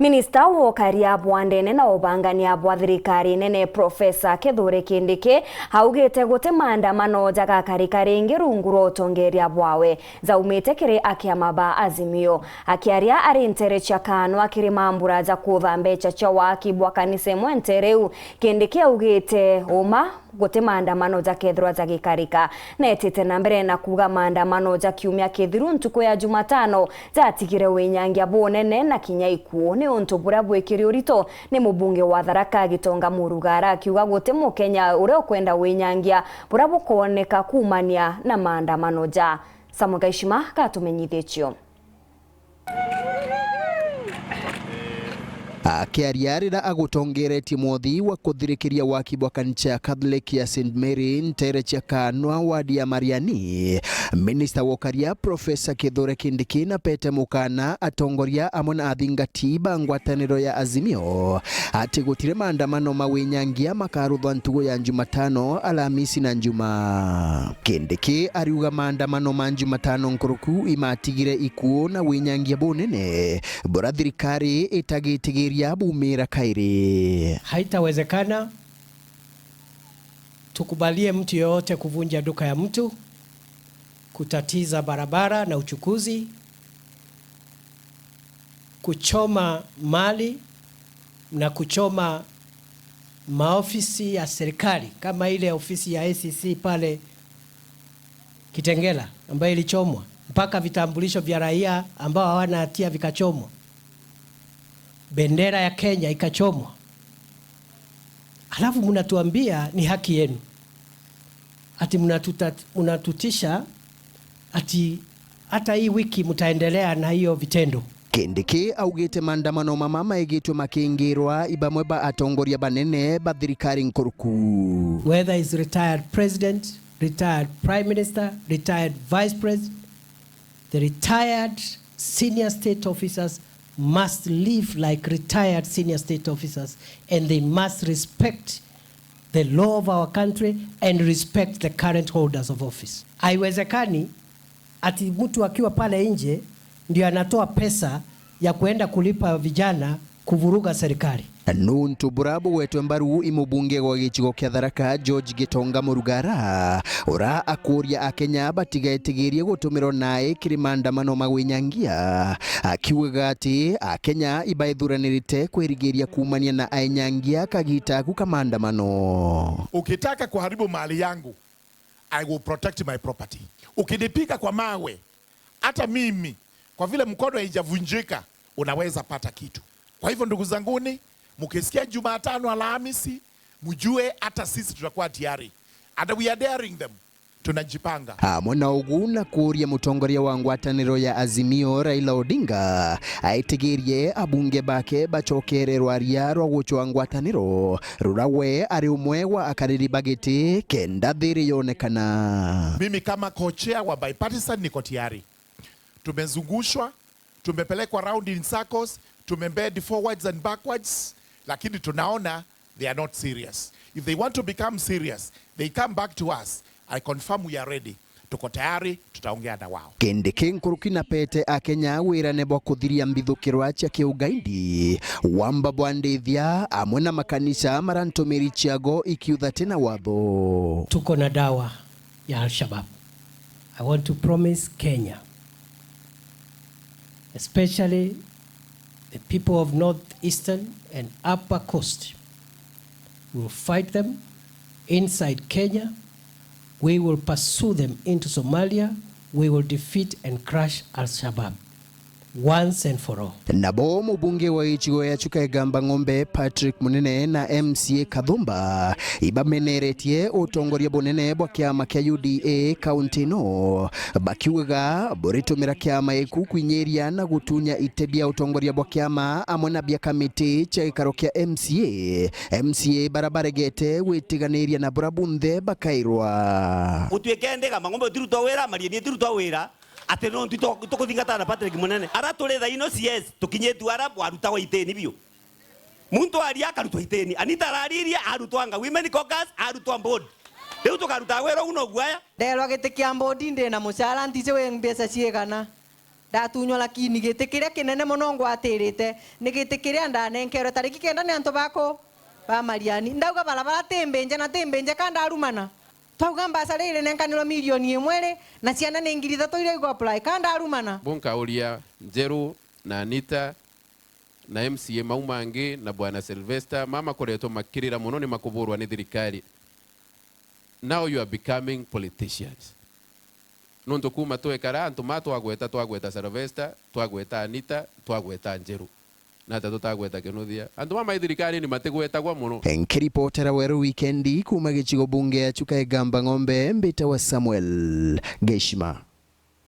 Minista wokaria bwandene na ubangania bwa thirikari nene Profesa Kithure Kindiki augite gute maandamano yakakarikare rungu rwa utongeria bwawe zaumite kiri akiama ba AZIMIO akiaria ari nterecha kanu akiri mambura za kutha mbecha cha waki bwa kanise mwentereu. Kindiki augite uma gute maandamano yakethirwa yagikarika netite na mbere na kuga maandamano yakiumia kithiru ntuku ya Jumatano yatigire WIINYANGIA bunene na kinya IKUO ni untu bura bwikiri urito ni mubunge wa Tharaka Gitonga Murugara akiuga gute mukenya ure ukwenda WIINYANGIA bura bukoneka KUUMANIA na maandamano ja Samugaishima katumenyithitio. Akiariarira agutongeretie mwothi wa kuthirikiria waki bwa kanisa ya Catholic ya St Mary nterecha kanwa wadi ya Mariani. Minista wokaria Profesa Kithure Kindiki na pete mukana atongoria amona athingati ba ngwataniro ya AZIMIO ati gutire maandamano ma WIINYANGIA makaruthwa ntugu ya Jumatano, Alhamisi na Njuma. Kindiki ariuga maandamano ma Jumatano nkuruku imatigire IKUO na WIINYANGIA bunene bora thirikari itagitigire bumira kairi. Haitawezekana tukubalie mtu yoyote kuvunja duka ya mtu, kutatiza barabara na uchukuzi, kuchoma mali na kuchoma maofisi ya serikali kama ile ofisi ya ACC pale Kitengela ambayo ilichomwa, mpaka vitambulisho vya raia ambao hawana hatia vikachomwa. Bendera ya Kenya ikachomwa. Alafu mnatuambia ni haki yenu. Ati mnatutisha ati hata hii wiki mtaendelea na hiyo vitendo. Kindiki augite maandamano mama egitwe makingirwa ibamwe ba atongoria banene ba thirikari nkuruku. Whether is retired president, retired prime minister, retired vice president, the retired senior state officers must live like retired senior state officers, and they must respect the law of our country and respect the current holders of office. Haiwezekani ati mtu akiwa pale nje ndio anatoa pesa ya kuenda kulipa vijana kuvuruga serikali. Nuntu burabu wetu MBARU imubunge wa gichigo kia Tharaka George Gitonga Murugara ora akuria akenya batigaitigirie gutumiro nae kiri maandamano ma WIINYANGIA akiuga ati akenya ibaithuranirite kwirigiria KUUMANIA na AINYANGIA kagita ku maandamano. Ukitaka kuharibu mali yangu, I will protect my property. Ukinipiga kwa mawe, hata mimi kwa vile mkono haijavunjika unaweza pata kitu. Kwa hivyo ndugu zanguni, mukisikia Jumatano Alhamisi, mjue hata sisi tutakuwa tayari. And we are daring them. Tunajipanga. Mwana uguna kuria mutongoria wa ngwataniro ya AZIMIO Raila Odinga aitigirie abunge bake bachokererwa ria rwa guchwa ngwataniro rurawe ari umwe wa akariri bagiti kenda thiri yonekana. Mimi kama co-chair wa bipartisan niko tayari. Tumezungushwa, tumepelekwa round in circles, tumembed forwards and backwards, lakini tunaona they are not serious. If they want to become serious, they come back to us. I confirm we are ready. Tuko tayari, tutaongea na wao. Kindiki nkuruki na pete akenya wirane bwa kuthiria mbithukirwa cia kiugaindi wamba bwandithia amwe na makanisa marantumiri chiago ikiutha tena watho. Tuko na dawa ya Al-Shabaab. I want to promise Kenya, especially the people of northeastern and upper coast, we will fight them inside Kenya. We will pursue them into Somalia. We will defeat and crush Al-Shabaab once and for all. Nabo mubunge wa ichigo ya chuka egamba ng'ombe Patrick Munene na MCA Kadhumba ibameneretie utongoria bunene bwa kiama kia UDA kaunti no bakiuga buritumira kiama eku kwinyeria na gutunya itebia utongoria bwa kiama amona bia kamiti cha ikaro kia MCA barabaregete witiganiria na burabunthe bakairwa utwekendega mang'ombe tiruto wera marieni tiruto wera ateno tukuthingatana na Patrick Munene aratulitha ino CS tukinyetu arabu arutagwa iteni bio muntu aria akarutwa iteni Anita arariria arutwanga women caucus arutwa board riu tukaruta wero uno guaya nderwa gitikia board ndi na mucara ndice we mbeca ciegana ndatunywa lakini gite kiria kinene muno ngwatirite ni gite kiria ndanenkerwe tariki kenda ni antu bako ba Mariani ndauga barabara tembenje na tembenje kanda arumana twauga mbasara ile nenkaniro milioni 1 na ciana ni 3,000 ile go apply kanda arumana bonka ulia Njeru na Anita na MCA Maumangi na bwana Sylvester mama koreto makirira muno ni makuburwa ni thirikari. Now you are becoming politicians. Nundu kuma twekara antu twagweta Sylvester, twagweta Anita, twagweta Njeru. Na tatu twagweta Kinuthia. Antu mama thirikari ni matigwetagwa muno. Nkiripotera weru wikendi kuma gicigo bunge ya Chuka Egamba Ng'ombe mbita wa Samuel Geshima.